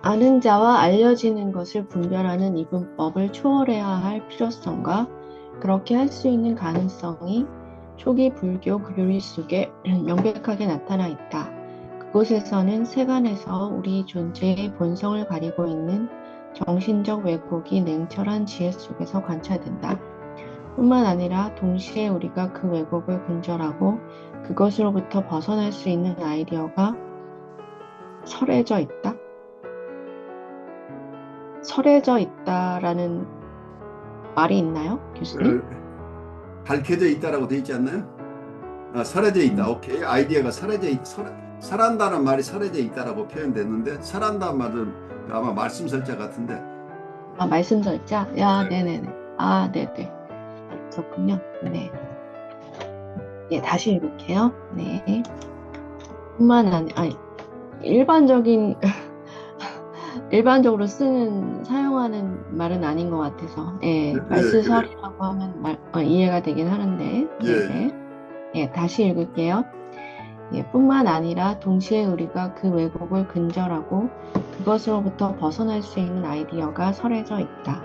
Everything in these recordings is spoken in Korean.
아는 자와 알려지는 것을 분별하는 이분법을 초월해야 할 필요성과 그렇게 할 수 있는 가능성이 초기 불교 교리 속에 명백하게 나타나 있다. 그곳에서는 세간에서 우리 존재의 본성을 가리고 있는 정신적 왜곡이 냉철한 지혜 속에서 관찰된다. 뿐만 아니라 동시에 우리가 그 왜곡을 근절하고 그것으로부터 벗어날 수 있는 아이디어가 설해져 있다. 설해져 있다라는 말이 있나요, 교수님? 밝혀져 있다라고 돼 있지 않나요? 설해져 있다. 음, 오케이. 아이디어가 설한다는 말이 설해져 있다라고 표현됐는데, 설한다는 말은 아마 말씀 설자 같은데. 아, 말씀 절자? 야, 네네네. 아, 네네. 그렇군요. 네. 예, 다시 읽을게요. 네. 아니, 일반적인, 일반적으로 사용하는 말은 아닌 것 같아서, 예, 그래요. 말씀설이라고 하면 이해가 되긴 하는데, 예, 네네. 예. 예, 다시 읽을게요. 예, 뿐만 아니라 동시에 우리가 그 왜곡을 근절하고 그것으로부터 벗어날 수 있는 아이디어가 설해져 있다.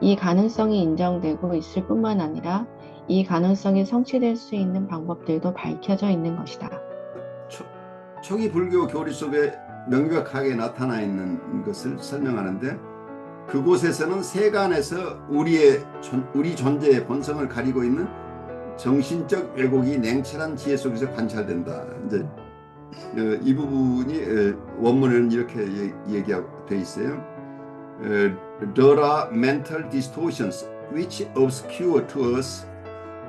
이 가능성이 인정되고 있을 뿐만 아니라 이 가능성이 성취될 수 있는 방법들도 밝혀져 있는 것이다. 초, 초기 불교 교리 속에 명백하게 나타나 있는 것을 설명하는데, 그곳에서는 세간에서 우리 존재의 본성을 가리고 있는 정신적 왜곡이 냉철한 지혜 속에서 관찰된다. 이제 이 부분이 원문에는 이렇게 얘기하고 돼 있어요. There are mental distortions which obscure to us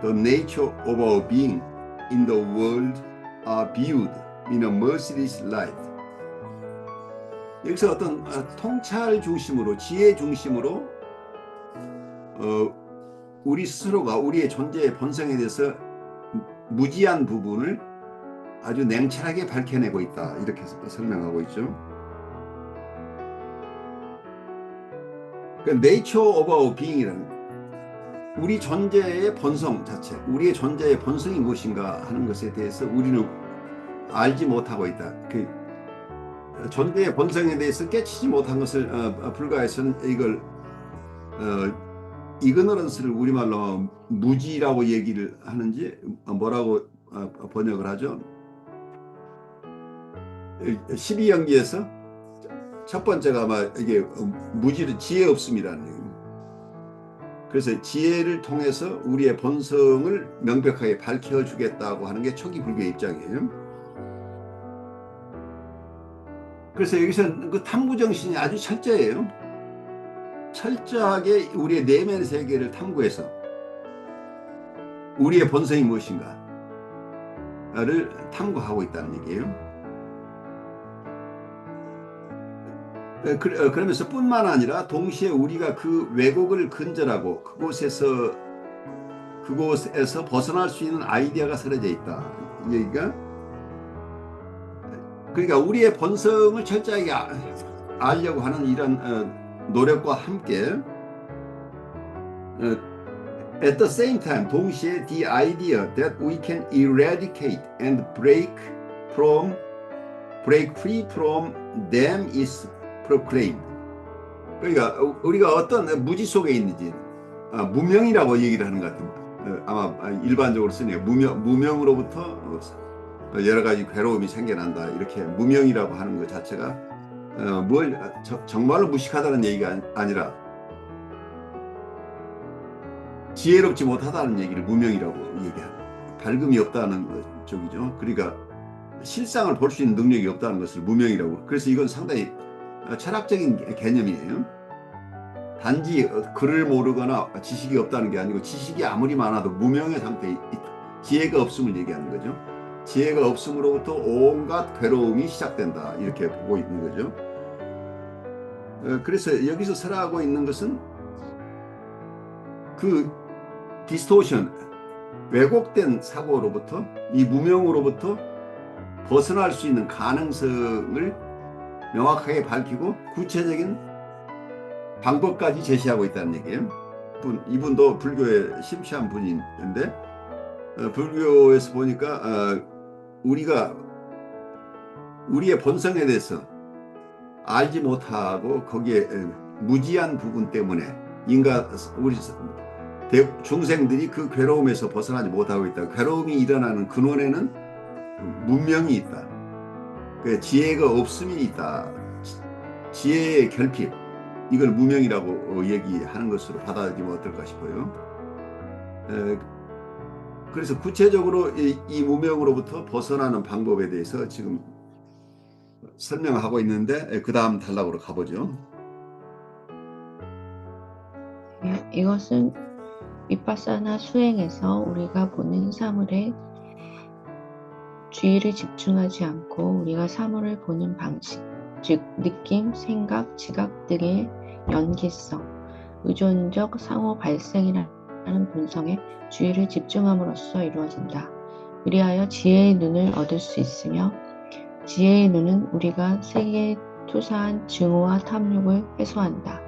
the nature of our being in the world are viewed in a merciless light. 여기서 어떤 통찰 중심으로, 지혜 중심으로 우리 스스로가 우리의 존재의 본성에 대해서 무지한 부분을 아주 냉철하게 밝혀내고 있다. 이렇게 설명하고 있죠. 그 nature of our being이라는 우리 존재의 본성 자체, 우리의 존재의 본성이 무엇인가 하는 것에 대해서 우리는 알지 못하고 있다. 그 존재의 본성에 대해서 깨치지 못한 것을 불가해서는 이걸 이그너런스를 우리말로 무지라고 얘기를 하는지 뭐라고 번역을 하죠. 12연기에서 첫 번째가 아마 이게 무지를 지혜 없음이라는 얘기입니다. 그래서 지혜를 통해서 우리의 본성을 명백하게 밝혀주겠다고 하는 게 초기 불교의 입장이에요. 그래서 여기서 그 탐구 정신이 아주 철저해요. 철저하게 우리의 내면 세계를 탐구해서 우리의 본성이 무엇인가를 탐구하고 있다는 얘기예요. 그러면서 뿐만 아니라 동시에 우리가 그 왜곡을 근절하고 그곳에서 벗어날 수 있는 아이디어가 설해져 있다. 이 얘기가 그러니까 우리의 본성을 철저하게 알려고 하는 이런 노력과 함께 at the same time 동시에 the idea that we can eradicate and break free from them is proclaimed. 그러니까 우리가 어떤 무지 속에 있는지 무명이라고 얘기를 하는 것 같아요. 아마 일반적으로 쓰네요. 무명으로부터 여러 가지 괴로움이 생겨난다. 이렇게 무명이라고 하는 것 자체가 정말로 무식하다는 얘기가 아니라 지혜롭지 못하다는 얘기를 무명이라고 얘기합니다. 밝음이 없다는 쪽이죠. 그러니까 실상을 볼 수 있는 능력이 없다는 것을 무명이라고. 그래서 이건 상당히 철학적인 개념이에요. 단지 글을 모르거나 지식이 없다는 게 아니고 지식이 아무리 많아도 무명의 상태에 지혜가 없음을 얘기하는 거죠. 지혜가 없음으로부터 온갖 괴로움이 시작된다. 이렇게 보고 있는 거죠. 그래서 여기서 설하고 있는 것은 그 디스토션, 왜곡된 사고로부터 이 무명으로부터 벗어날 수 있는 가능성을 명확하게 밝히고 구체적인 방법까지 제시하고 있다는 얘기예요. 이분도 불교에 심취한 분인데 불교에서 보니까 우리가 우리의 본성에 대해서 알지 못하고 거기에 무지한 부분 때문에 우리 중생들이 그 괴로움에서 벗어나지 못하고 있다. 괴로움이 일어나는 근원에는 문명이 있다. 그 지혜가 없음이 있다. 지혜의 결핍, 이걸 무명이라고 얘기하는 것으로 받아들이면 어떨까 싶어요. 그래서 구체적으로 이 무명으로부터 벗어나는 방법에 대해서 지금 설명하고 있는데, 그 다음 단락으로 가보죠. 이것은 위파사나 수행에서 우리가 보는 사물에 주의를 집중하지 않고 우리가 사물을 보는 방식, 즉 느낌, 생각, 지각 등의 연기성, 의존적 상호 발생이라는 본성에 주의를 집중함으로써 이루어진다. 그리하여 지혜의 눈을 얻을 수 있으며, 지혜의 눈은 우리가 세계에 투사한 증오와 탐욕을 해소한다.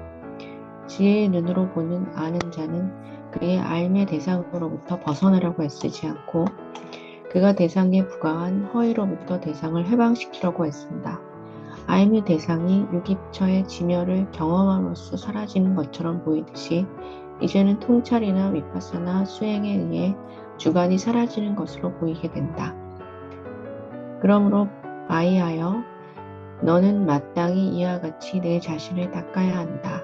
지혜의 눈으로 보는 아는 자는 그의 알매 대상으로부터 벗어나려고 애쓰지 않고 그가 대상에 부과한 허위로부터 대상을 해방시키려고 애쓴다. 알매 대상이 유기처의 지멸을 경험함으로써 사라지는 것처럼 보이듯이 이제는 통찰이나 위파사나 수행에 의해 주관이 사라지는 것으로 보이게 된다. 그러므로 바이하여 너는 마땅히 이와 같이 내 자신을 닦아야 한다.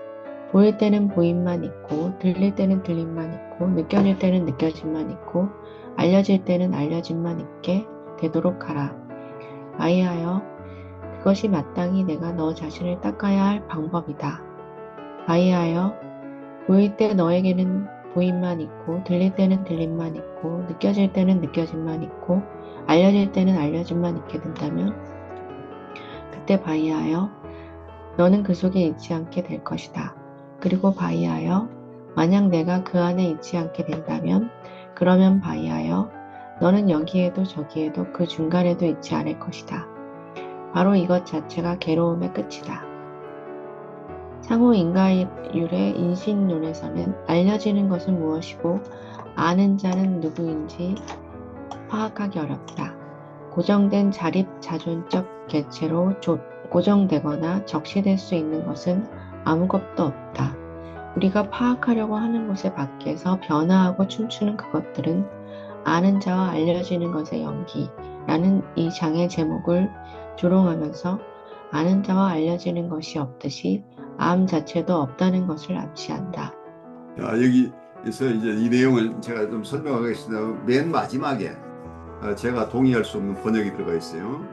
보일 때는 보임만 있고, 들릴 때는 들림만 있고, 느껴질 때는 느껴짐만 있고, 알려질 때는 알려짐만 있게 되도록 하라. 바이하여 그것이 마땅히 내가 너 자신을 닦아야 할 방법이다. 바이하여 보일 때 너에게는 보임만 있고, 들릴 때는 들림만 있고, 느껴질 때는 느껴짐만 있고, 알려질 때는 알려짐만 있게 된다면 그때 바이하여 너는 그 속에 있지 않게 될 것이다. 그리고 바이하여 만약 내가 그 안에 있지 않게 된다면 그러면 바이하여 너는 여기에도 저기에도 그 중간에도 있지 않을 것이다. 바로 이것 자체가 괴로움의 끝이다. 상호 인과율의 인신론에서는 알려지는 것은 무엇이고 아는 자는 누구인지 파악하기 어렵다. 고정된 자립자존적 개체로 고정되거나 적시될 수 있는 것은 아무것도 없다. 우리가 파악하려고 하는 것의 밖에서 변화하고 춤추는 그것들은 아는 자와 알려지는 것의 연기라는 이 장의 제목을 조롱하면서 아는 자와 알려지는 것이 없듯이 암 자체도 없다는 것을 암시한다. 여기에서 이제 이 내용을 제가 좀 설명하겠습니다. 맨 마지막에 제가 동의할 수 없는 번역이 들어가 있어요.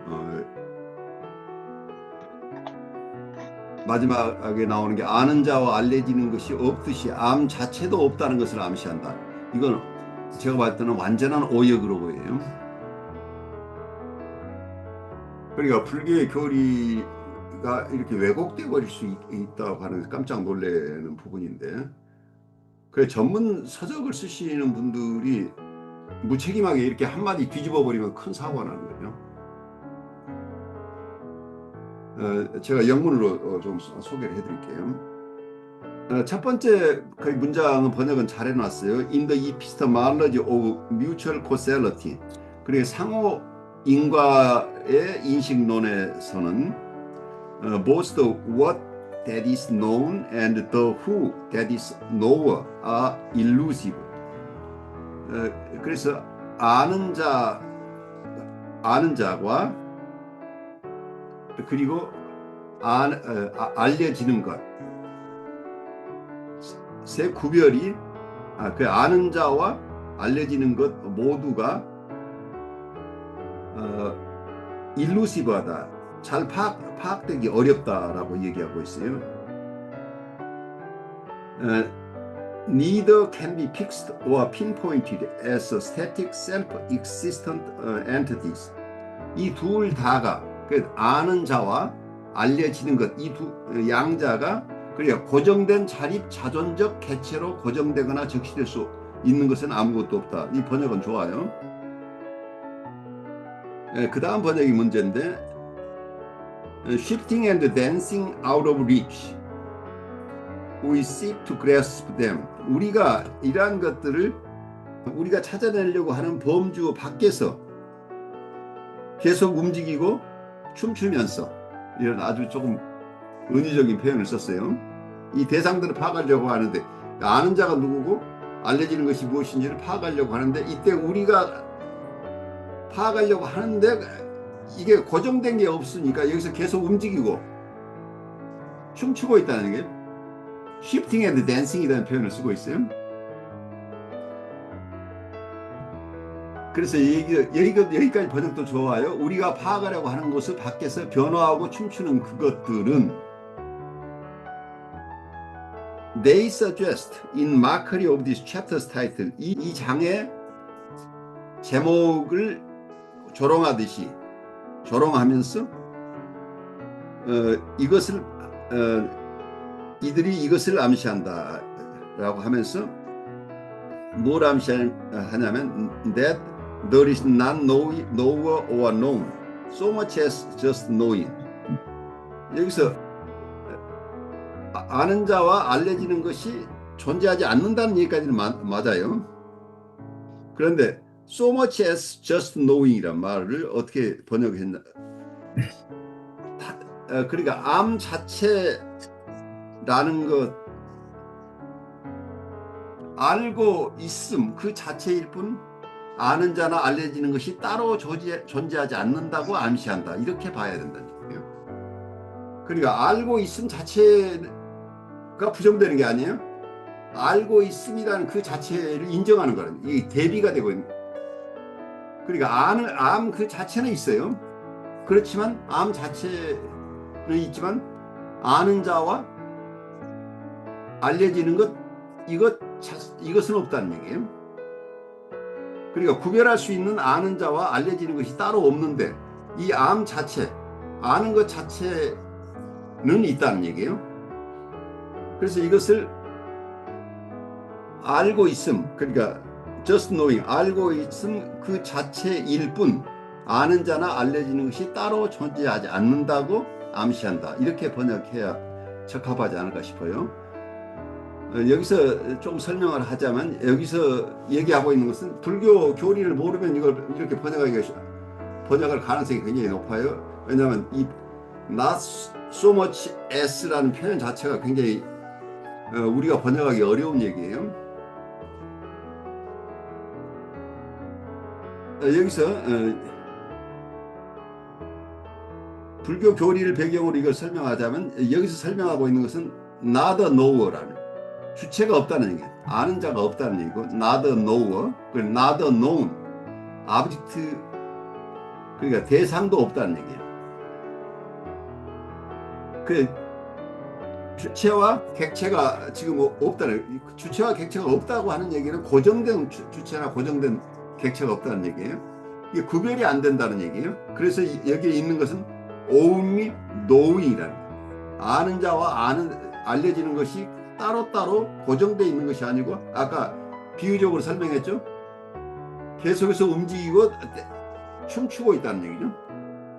마지막에 나오는 게 아는 자와 알려지는 것이 없듯이 암 자체도 없다는 것을 암시한다. 이건 제가 봤을 때는 완전한 오역으로 보여요. 그러니까 불교의 교리가 이렇게 왜곡돼 버릴 수 있다고 하는 깜짝 놀라는 부분인데, 그래 전문 서적을 쓰시는 분들이 무책임하게 이렇게 한마디 뒤집어 버리면 큰 사고가 나는 거예요. 제가 영문으로 좀 소개를 해드릴게요. 첫 번째 그 문장은 번역은 잘 해놨어요. In the epistemology of mutual causality. 그리고 상호 인과의 인식론에서는 both the what that is known and the who that is knower are illusive. 그래서 아는 자와 그리고 알려지는 것, 세 구별이 그 아는 자와 알려지는 것 모두가 일루시브하다, 잘 파악되기 어렵다라고 얘기하고 있어요. Neither can be fixed or pinpointed as static self-existent entities. 이 둘 다가 아는 자와 알려지는 것, 이 두 양자가 그러니까 고정된 자립 자존적 개체로 고정되거나 적시될 수 있는 것은 아무것도 없다. 이 번역은 좋아요. 그 다음 번역이 문제인데, shifting and dancing out of reach, we seek to grasp them. 우리가 이러한 것들을 우리가 찾아내려고 하는 범주 밖에서 계속 움직이고 춤추면서, 이런 아주 조금 은유적인 표현을 썼어요. 이 대상들을 파악하려고 하는데 아는 자가 누구고 알려지는 것이 무엇인지를 파악하려고 하는데 이때 우리가 파악하려고 하는데 이게 고정된 게 없으니까 여기서 계속 움직이고 춤추고 있다는 게 shifting and dancing이라는 표현을 쓰고 있어요. 그래서 여기까지 번역도 좋아요. 우리가 파악하려고 하는 것을 밖에서 변화하고 춤추는 그것들은 They suggest in mockery of this chapter's title 이 장의 제목을 조롱하듯이 조롱하면서 이들이 이것을 암시한다 라고 하면서 뭘 암시하냐면 that there is none knower or known so much as just knowing. 여기서 아는 자와 알려지는 것이 존재하지 않는다는 얘기까지는 맞아요. 그런데 so much as just knowing이란 말을 어떻게 번역했나? 그러니까 암 자체라는 것 알고 있음 그 자체일 뿐 아는 자나 알려지는 것이 따로 존재하지 않는다고 암시한다. 이렇게 봐야 된다는 얘기예요. 그러니까 알고 있음 자체가 부정되는 게 아니에요. 알고 있음이라는 그 자체를 인정하는 거는 이게 대비가 되고 있는. 그러니까 암 그 자체는 있어요. 그렇지만 암 자체는 있지만 아는 자와 알려지는 것 이것은 없다는 얘기예요. 그러니까 구별할 수 있는 아는 자와 알려지는 것이 따로 없는데 이 암 자체, 아는 것 자체는 있다는 얘기예요. 그래서 이것을 알고 있음, 그러니까 just knowing, 알고 있음 그 자체일 뿐 아는 자나 알려지는 것이 따로 존재하지 않는다고 암시한다. 이렇게 번역해야 적합하지 않을까 싶어요. 여기서 좀 설명을 하자면 여기서 얘기하고 있는 것은 불교 교리를 모르면 이걸 이렇게 번역할 가능성이 굉장히 높아요. 왜냐하면 이 not so much as라는 표현 자체가 굉장히 우리가 번역하기 어려운 얘기예요. 여기서 불교 교리를 배경으로 이걸 설명하자면 여기서 설명하고 있는 것은 not a knower라는 주체가 없다는 얘기예요. 아는 자가 없다는 얘기고 not a knower, not a known, object 그러니까 대상도 없다는 얘기예요. 그 주체와 객체가 지금 없다는 주체와 객체가 없다고 하는 얘기는 고정된 주체나 고정된 객체가 없다는 얘기예요. 이게 구별이 안 된다는 얘기예요. 그래서 여기에 있는 것은 only knowing이라는 거예요. 아는 자와 알려지는 것이 따로따로 고정되어 있는 것이 아니고 아까 비유적으로 설명했죠. 계속해서 움직이고 춤추고 있다는 얘기죠.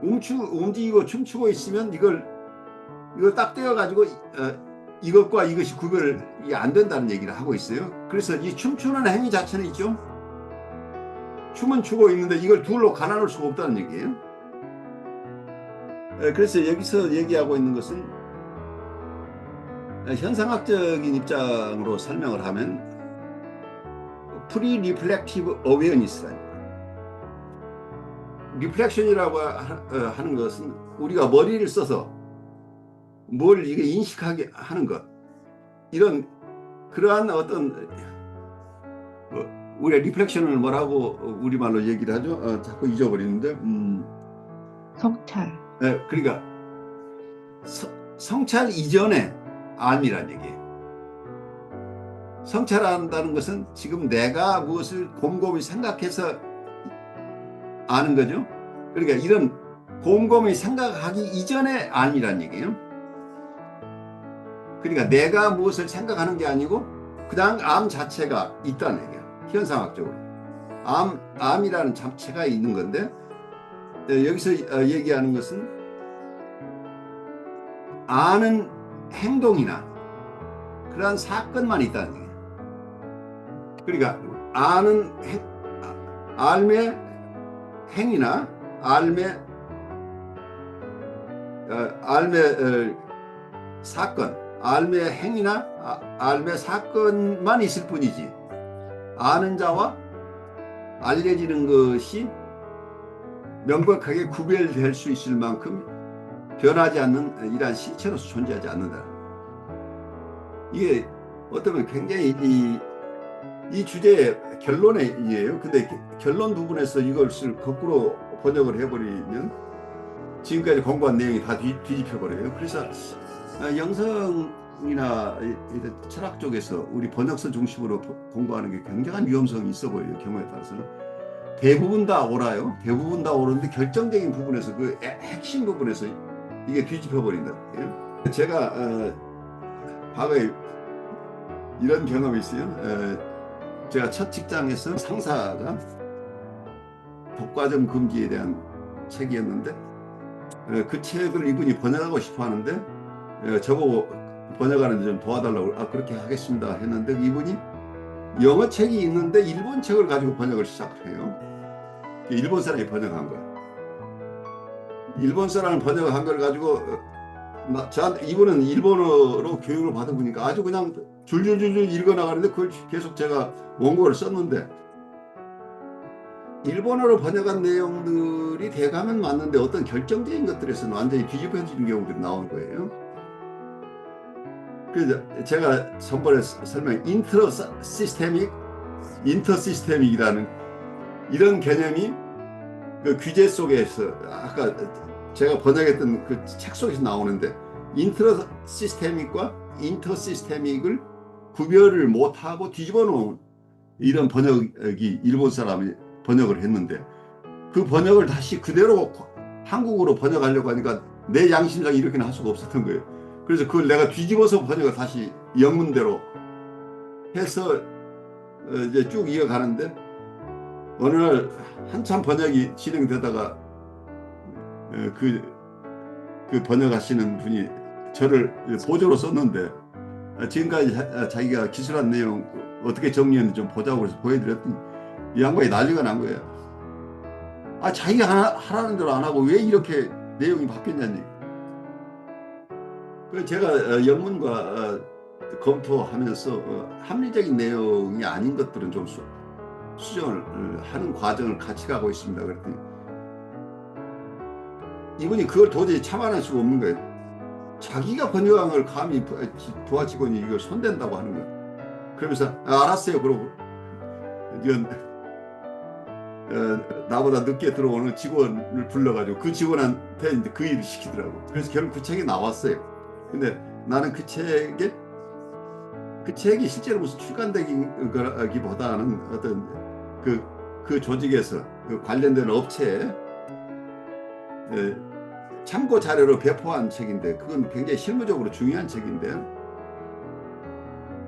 움직이고 춤추고 있으면 이걸 딱 떼어가지고 이것과 이것이 구별이 안 된다는 얘기를 하고 있어요. 그래서 이 춤추는 행위 자체는 있죠. 춤은 추고 있는데 이걸 둘로 가나눌 수가 없다는 얘기예요. 그래서 여기서 얘기하고 있는 것은 현상학적인 입장으로 설명을 하면 프리-리플렉티브 어웨어니스라는 리플렉션이라고 하는 것은 우리가 머리를 써서 뭘 이게 인식하게 하는 것 그러한 어떤 우리가 리플렉션을 뭐라고 우리말로 얘기를 하죠? 자꾸 잊어버리는데 성찰. 그러니까 성찰 이전에 암이란 얘기예요. 성찰한다는 것은 지금 내가 무엇을 곰곰이 생각해서 아는 거죠. 그러니까 이런 곰곰이 생각하기 이전에 암이란 얘기예요. 그러니까 내가 무엇을 생각하는 게 아니고 그냥 암 자체가 있다는 얘기예요. 현상학적으로 암이라는 자체가 있는 건데 여기서 얘기하는 것은 아는 행동이나 그러한 사건만 있다는 얘기예요. 그러니까 알매 행위나 알매 사건, 알매 행위나 알매 사건만 있을 뿐이지 아는 자와 알려지는 것이 명백하게 구별될 수 있을 만큼 변하지 않는 이러한 실체로서 존재하지 않는다. 이게 어쩌면 굉장히 이 주제의 결론이에요. 근데 결론 부분에서 이것을 거꾸로 번역을 해버리면 지금까지 공부한 내용이 다 뒤집혀버려요. 그래서 영성이나 철학 쪽에서 우리 번역서 중심으로 공부하는 게 굉장한 위험성이 있어 보여요. 경우에 따라서는. 대부분 다 옳아요. 대부분 다 옳은데 결정적인 부분에서 그 핵심 부분에서 이게 뒤집혀버린다. 제가 과거에 이런 경험이 있어요. 제가 첫 직장에서 상사가 독과점 금지에 대한 책이었는데 그 책을 이분이 번역하고 싶어 하는데 저보고 번역하는데 좀 도와달라고 그렇게 하겠습니다 했는데 이분이 영어 책이 있는데 일본 책을 가지고 번역을 시작을 해요. 일본 사람이 번역한 거야. 일본 사람이 번역한 걸 가지고 저한테 이분은 일본어로 교육을 받아보니까 아주 그냥 줄줄줄줄 읽어나가는데 그걸 계속 제가 원고를 썼는데 일본어로 번역한 내용들이 대감은 맞는데 어떤 결정적인 것들에서는 완전히 뒤집어지는 경우들이 나오는 거예요. 그래서 제가 전번에 설명 인터시스템이라는 이런 개념이 그 규제 속에서 아까 제가 번역했던 그 책 속에서 나오는데 인트러시스테믹과 인터시스테믹을 구별을 못하고 뒤집어 놓은 이런 번역이 일본 사람이 번역을 했는데 그 번역을 다시 그대로 한국어로 번역하려고 하니까 내 양심상 이렇게는 할 수가 없었던 거예요. 그래서 그걸 내가 뒤집어서 번역을 다시 영문대로 해서 이제 쭉 이어가는데 어느 날 한참 번역이 진행되다가 그 번역하시는 분이 저를 보조로 썼는데 지금까지 자기가 기술한 내용 어떻게 정리했는지 좀 보자고 해서 보여드렸더니 이 양반이 난리가 난 거예요. 자기가 하라는 대로 안 하고 왜 이렇게 내용이 바뀌었냐니. 그래서 제가 영문과 검토하면서 합리적인 내용이 아닌 것들은 좀 수정을 하는 과정을 같이 가고 있습니다. 그랬더니 이분이 그걸 도저히 참아낼 수가 없는 거예요. 자기가 번역한 걸 감히 부하 직원이 이걸 손댄다고 하는 거예요. 그러면서 알았어요. 그러고 이건 나보다 늦게 들어오는 직원을 불러가지고 그 직원한테 이제 그 일을 시키더라고. 그래서 결국 그 책이 나왔어요. 근데 나는 그 책이 실제로 무슨 출간되긴 거기보다는 어떤 그 조직에서 그 관련된 업체에 참고 자료로 배포한 책인데 그건 굉장히 실무적으로 중요한 책인데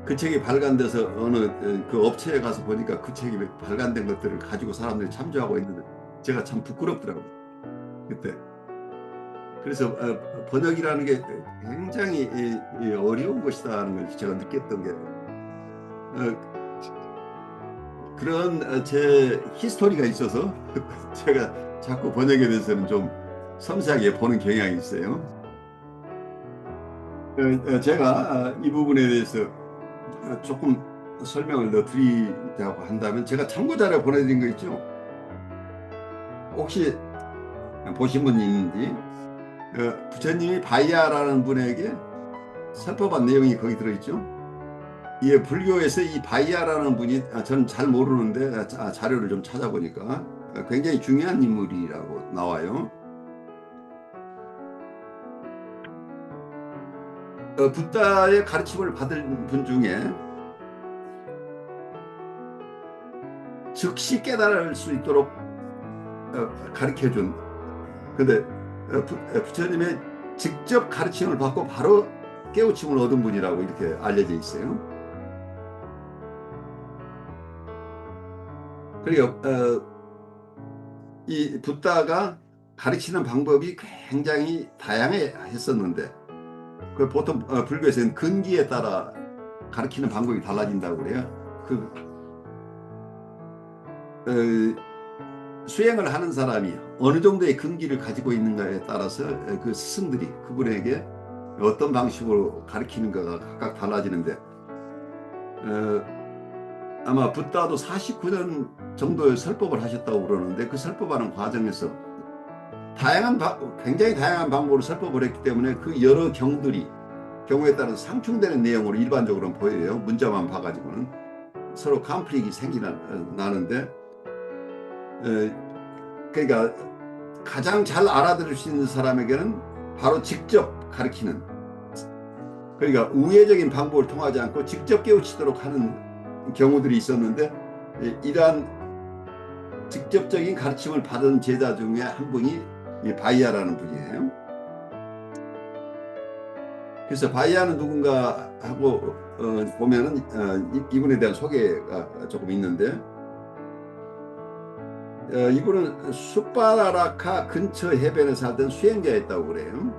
그 책이 발간돼서 어느 그 업체에 가서 보니까 그 책이 발간된 것들을 가지고 사람들이 참조하고 있는데 제가 참 부끄럽더라고요. 그때. 그래서 번역이라는 게 굉장히 어려운 것이다는 걸 제가 느꼈던 게 그런 제 히스토리가 있어서 제가 자꾸 번역에 대해서는 좀 섬세하게 보는 경향이 있어요. 제가 이 부분에 대해서 조금 설명을 더 드리자고 한다면 제가 참고 자료 보내드린 거 있죠? 혹시 보신 분 있는지 부처님이 바이야라는 분에게 설법한 내용이 거기 들어있죠. 이 불교에서 이 바이야라는 분이 저는 잘 모르는데 자료를 좀 찾아보니까 굉장히 중요한 인물이라고 나와요. 붓다의 가르침을 받은 분 중에 즉시 깨달을 수 있도록 가르쳐준 근데 부처님의 직접 가르침을 받고 바로 깨우침을 얻은 분이라고 이렇게 알려져 있어요. 그리고 이 붓다가 가르치는 방법이 굉장히 다양했었는데 그 보통 불교에서는 근기에 따라 가르치는 방법이 달라진다고 그래요. 수행을 하는 사람이 어느 정도의 근기를 가지고 있는가에 따라서 그 스승들이 그분에게 어떤 방식으로 가르치는가가 각각 달라지는데 아마 붓다도 49년 정도의 설법을 하셨다고 그러는데 그 설법하는 과정에서 굉장히 다양한 방법으로 설법을 했기 때문에 그 여러 경우에 따른 상충되는 내용으로 일반적으로는 보여요. 문자만 봐가지고는 서로 컨플릭이 나는데 그러니까 가장 잘 알아들을 수 있는 사람에게는 바로 직접 가르치는, 그러니까 우회적인 방법을 통하지 않고 직접 깨우치도록 하는 경우들이 있었는데, 이러한 직접적인 가르침을 받은 제자 중에 한 분이 바이야라는 분이에요. 그래서 바이야는 누군가 하고 보면은 이분에 대한 소개가 조금 있는데, 이분은 수파라카 근처 해변에 살던 수행자였다고 그래요.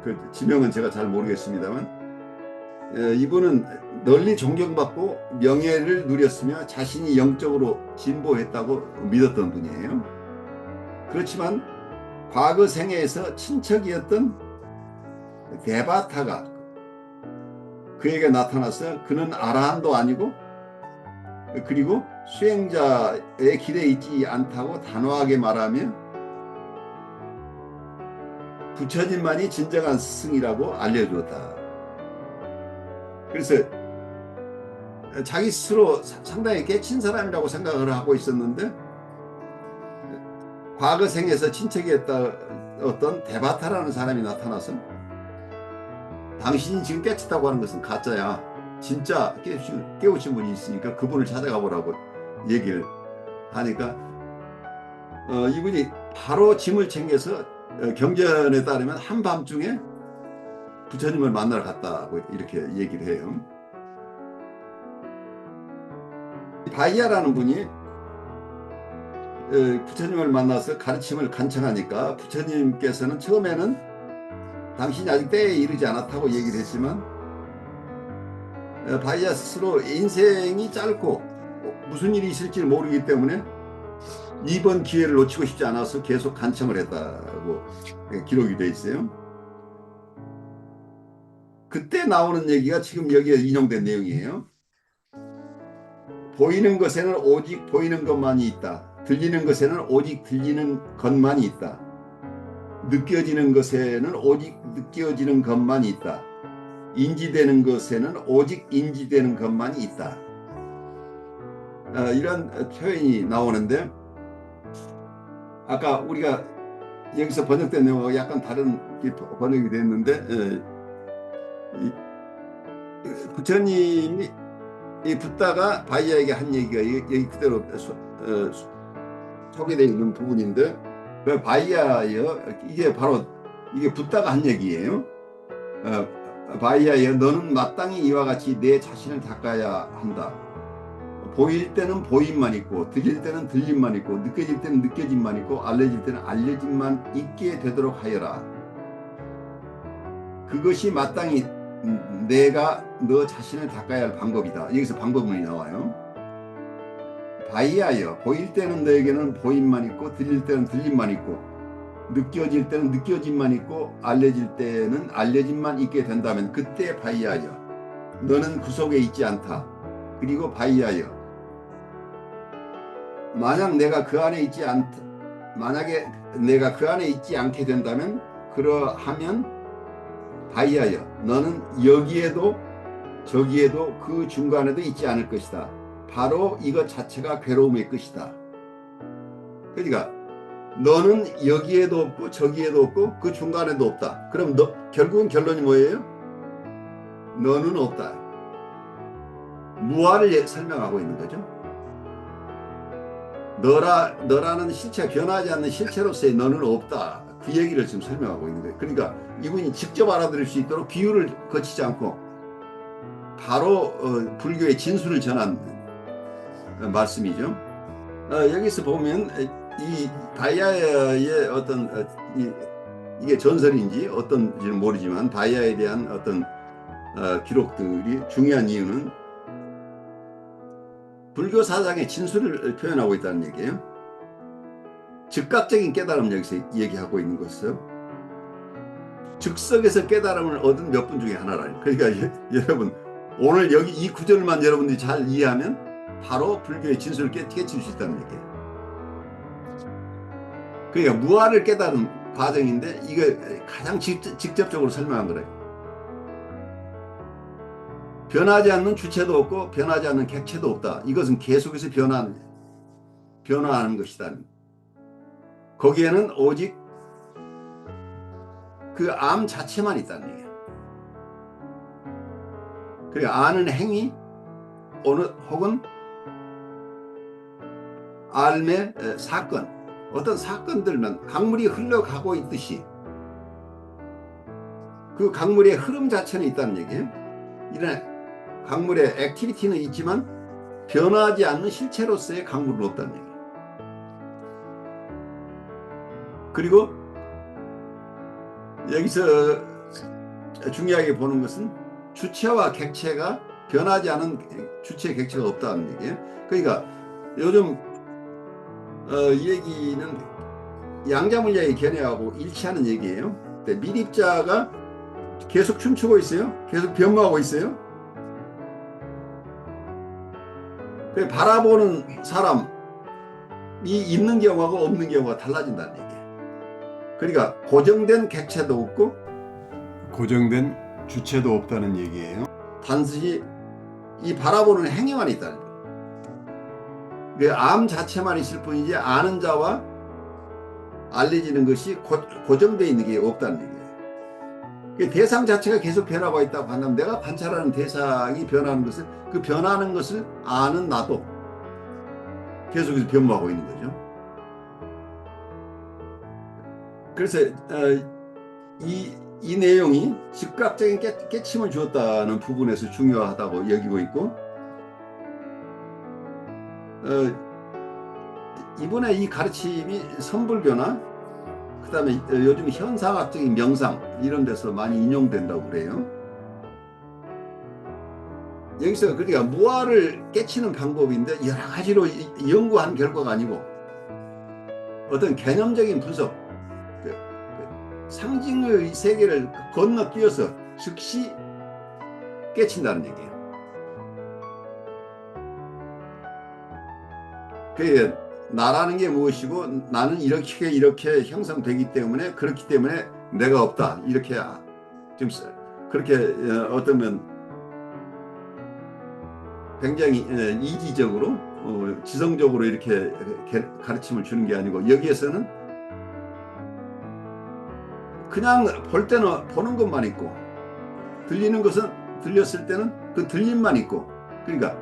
그 지명은 제가 잘 모르겠습니다만, 이분은 널리 존경받고 명예를 누렸으며 자신이 영적으로 진보했다고 믿었던 분이에요. 그렇지만 과거 생애에서 친척이었던 데바타가 그에게 나타나서 그는 아라한도 아니고 그리고 수행자의 길에 있지 않다고 단호하게 말하며 부처님만이 진정한 스승이라고 알려주었다. 그래서 자기 스스로 상당히 깨친 사람이라고 생각을 하고 있었는데, 과거 생에서 친척이었던 어떤 데바타라는 사람이 나타나서 당신이 지금 깨쳤다고 하는 것은 가짜야. 진짜 깨우친 분이 있으니까 그분을 찾아가 보라고 얘기를 하니까 이분이 바로 짐을 챙겨서 경전에 따르면 한밤중에 부처님을 만나러 갔다고 이렇게 얘기를 해요. 바이야라는 분이 부처님을 만나서 가르침을 간청하니까 부처님께서는 처음에는 당신이 아직 때에 이르지 않았다고 얘기를 했지만, 바이야 스스로 인생이 짧고 무슨 일이 있을지 모르기 때문에 이번 기회를 놓치고 싶지 않아서 계속 간청을 했다고 기록이 되어 있어요. 그때 나오는 얘기가 지금 여기에 인용된 내용이에요. 보이는 것에는 오직 보이는 것만이 있다. 들리는 것에는 오직 들리는 것만이 있다. 느껴지는 것에는 오직 느껴지는 것만이 있다. 인지되는 것에는 오직 인지되는 것만이 있다. 이런 표현이 나오는데, 아까 우리가 여기서 번역된 내용과 약간 다른 번역이 됐는데, 부처님이 이 붓다가 바이야에게 한 얘기가 여기 그대로 소개되어 있는 부분인데, 그 바이야여, 이게 바로 이게 붓다가 한 얘기예요. 바이야여, 너는 마땅히 이와 같이 내 자신을 닦아야 한다. 보일 때는 보임만 있고, 들릴 때는 들림만 있고, 느껴질 때는 느껴짐만 있고, 알려질 때는 알려짐만 있게 되도록 하여라. 그것이 마땅히 내가 너 자신을 닦아야 할 방법이다. 여기서 방법문이 나와요. 바이야여, 보일 때는 너에게는 보임만 있고, 들릴 때는 들림만 있고, 느껴질 때는 느껴짐만 있고, 알려질 때는 알려짐만 있게 된다면 그때 바이야여, 너는 그 속에 있지 않다. 그리고 바이야여, 만약에 내가 그 안에 있지 않게 된다면, 그러하면 바이야여, 너는 여기에도 저기에도 그 중간에도 있지 않을 것이다. 바로 이것 자체가 괴로움의 끝이다. 그러니까 너는 여기에도 없고 저기에도 없고 그 중간에도 없다. 그럼 결국은 결론이 뭐예요? 너는 없다. 무아를 설명하고 있는 거죠. 너라는 실체가 변하지 않는 실체로서의 너는 없다. 그 얘기를 지금 설명하고 있는 거예요. 그러니까 이분이 직접 알아들을 수 있도록 비유를 거치지 않고 바로 불교의 진수를 전한 말씀이죠. 여기서 보면 이 바이야의 어떤 이게 전설인지 어떤지는 모르지만 바이야에 대한 어떤 기록들이 중요한 이유는 불교 사상의 진수를 표현하고 있다는 얘기예요. 즉각적인 깨달음 여기서 얘기하고 있는 것이죠. 즉석에서 깨달음을 얻은 몇 분 중에 하나라. 그러니까 여러분 오늘 여기 이 구절만 여러분들이 잘 이해하면 바로 불교의 진술을 깨칠 수 있다는 얘기예요. 그러니까 무아를 깨달은 과정인데 이거 가장 직접적으로 설명한 거래요. 변하지 않는 주체도 없고 변하지 않는 객체도 없다. 이것은 계속해서 변화하는 것이다. 거기에는 오직 그 암 자체만 있다는 얘기예요. 그러니까 아는 행위 혹은 알의 사건, 어떤 사건들만 강물이 흘러가고 있듯이 그 강물의 흐름 자체는 있다는 얘기예요. 이런 강물의 액티비티는 있지만 변하지 않는 실체로서의 강물은 없다는 얘기예요. 그리고 여기서 중요하게 보는 것은 주체와 객체가 변하지 않은 주체 객체가 없다는 얘기예요. 그러니까 요즘 이 얘기는 양자물리학의 견해하고 일치하는 얘기예요. 미립자가 계속 춤추고 있어요. 계속 변모하고 있어요. 바라보는 사람이 있는 경우하고 없는 경우가 달라진다는 얘기예요. 그러니까 고정된 객체도 없고 고정된 주체도 없다는 얘기예요. 단지 이 바라보는 행위만 있다는 거예요. 그 암 자체만 있을 뿐이지 아는 자와 알려지는 것이 고정되어 있는 게 없다는 얘기예요. 대상 자체가 계속 변하고 있다고 한다면 내가 관찰하는 대상이 변하는 것을 그 변하는 것을 아는 나도 계속해서 변모하고 있는 거죠. 그래서 이 내용이 즉각적인 깨침을 주었다는 부분에서 중요하다고 여기고 있고 이번에 이 가르침이 선불교나 그 다음에 요즘 현상학적인 명상 이런 데서 많이 인용된다고 그래요. 여기서 그러니까 무아를 깨치는 방법인데 여러 가지로 연구한 결과가 아니고 어떤 개념적인 분석, 상징의 세계를 건너뛰어서 즉시 깨친다는 얘기예요. 그 나라는 게 무엇이고 나는 이렇게 형성되기 때문에 그렇기 때문에 내가 없다 이렇게 좀 그렇게 어쩌면 굉장히 이기적으로 지성적으로 이렇게 가르침을 주는 게 아니고 여기에서는 그냥 볼 때는 보는 것만 있고 들리는 것은 들렸을 때는 그 들림만 있고 그러니까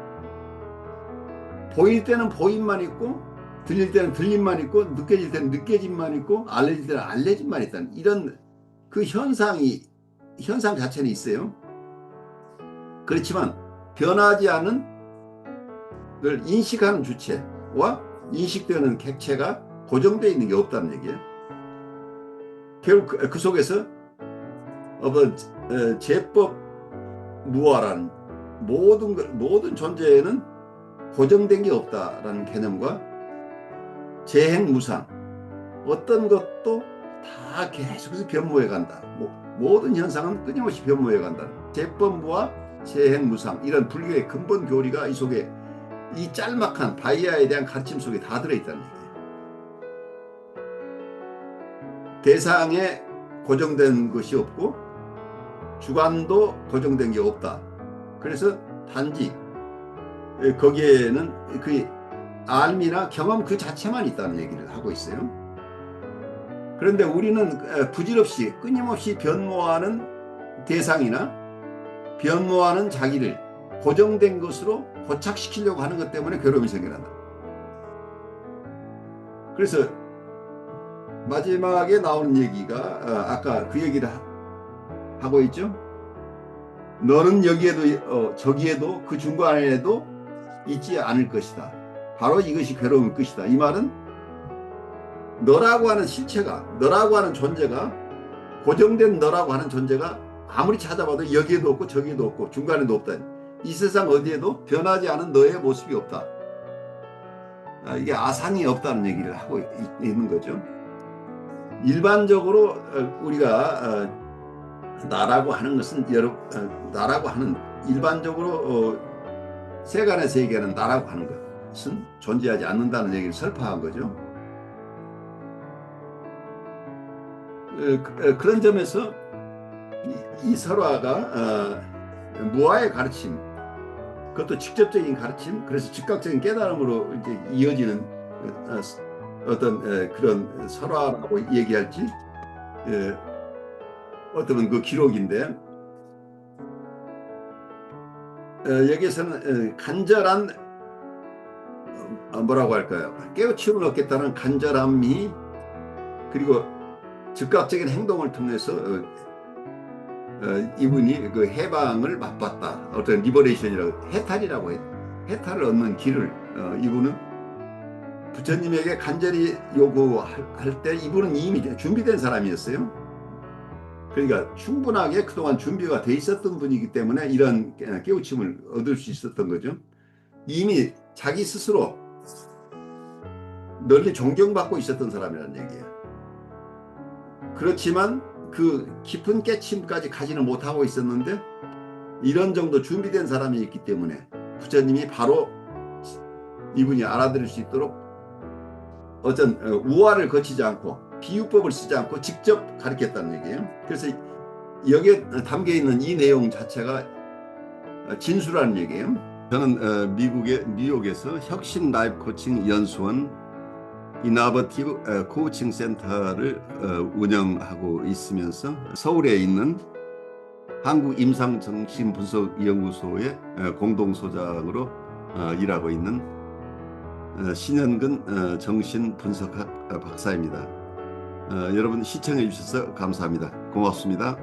보일 때는 보임만 있고 들릴 때는 들림만 있고 느껴질 때는 느껴짐만 있고 알려질 때는 알려짐만 있다는 이런 그 현상 자체는 있어요. 그렇지만 변하지 않은 걸 인식하는 주체와 인식되는 객체가 고정되어 있는 게 없다는 얘기예요. 결국 그 속에서 어떤 제법 무아라는 모든 존재에는 고정된 게 없다라는 개념과 재행무상 어떤 것도 다 계속해서 변모해 간다. 모든 현상은 끊임없이 변모해 간다. 제법무와 재행무상 이런 불교의 근본 교리가 이 속에 이 짤막한 바이아에 대한 가르침 속에 다 들어있다는 얘기예요. 대상에 고정된 것이 없고 주관도 고정된 게 없다. 그래서 단지 거기에는 그 알미나 경험 그 자체만 있다는 얘기를 하고 있어요. 그런데 우리는 부질없이 끊임없이 변모하는 대상이나 변모하는 자기를 고정된 것으로 고착시키려고 하는 것 때문에 괴로움이 생겨난다. 그래서 마지막에 나오는 얘기가 아까 그 얘기를 하고 있죠. 너는 여기에도 저기에도 그 중간에도 있지 않을 것이다. 바로 이것이 괴로움의 끝이다. 이 말은 너라고 하는 실체가 너라고 하는 존재가 고정된 너라고 하는 존재가 아무리 찾아봐도 여기에도 없고 저기에도 없고 중간에도 없다. 이 세상 어디에도 변하지 않은 너의 모습이 없다. 이게 아상이 없다는 얘기를 하고 있는 거죠. 일반적으로 우리가 나라고 하는 것은 나라고 하는 일반적으로 세간에서 얘기하는 나라고 하는 것은 존재하지 않는다는 얘기를 설파한 거죠. 그런 점에서 이 설화가 무아의 가르침, 그것도 직접적인 가르침, 그래서 즉각적인 깨달음으로 이제 이어지는 어떤 그런 설화라고 얘기할지, 어떤 그 기록인데, 여기에서는 간절한 뭐라고 할까요? 깨우침을 얻겠다는 간절함이, 그리고 즉각적인 행동을 통해서 이분이 그 해방을 맛봤다. 어떤 리버레이션이라고, 해탈이라고 해. 해탈을 얻는 길을 이분은 부처님에게 간절히 요구할 때 이분은 이미 준비된 사람이었어요. 그러니까 충분하게 그동안 준비가 돼 있었던 분이기 때문에 이런 깨우침을 얻을 수 있었던 거죠. 이미 자기 스스로 널리 존경받고 있었던 사람이라는 얘기예요. 그렇지만 그 깊은 깨침까지 가지는 못하고 있었는데, 이런 정도 준비된 사람이 있기 때문에 부처님이 바로 이분이 알아들을 수 있도록 어떤 우화를 거치지 않고 비유법을 쓰지 않고 직접 가르쳤다는 얘기예요. 그래서 여기에 담겨있는 이 내용 자체가 진수라는 얘기예요. 저는 뉴욕에서 혁신 라이프 코칭 연수원 이나버티브 코칭 센터를 운영하고 있으면서 서울에 있는 한국임상정신분석연구소의 공동소장으로 일하고 있는 신현근 정신분석학 박사입니다. 여러분 시청해 주셔서 감사합니다. 고맙습니다.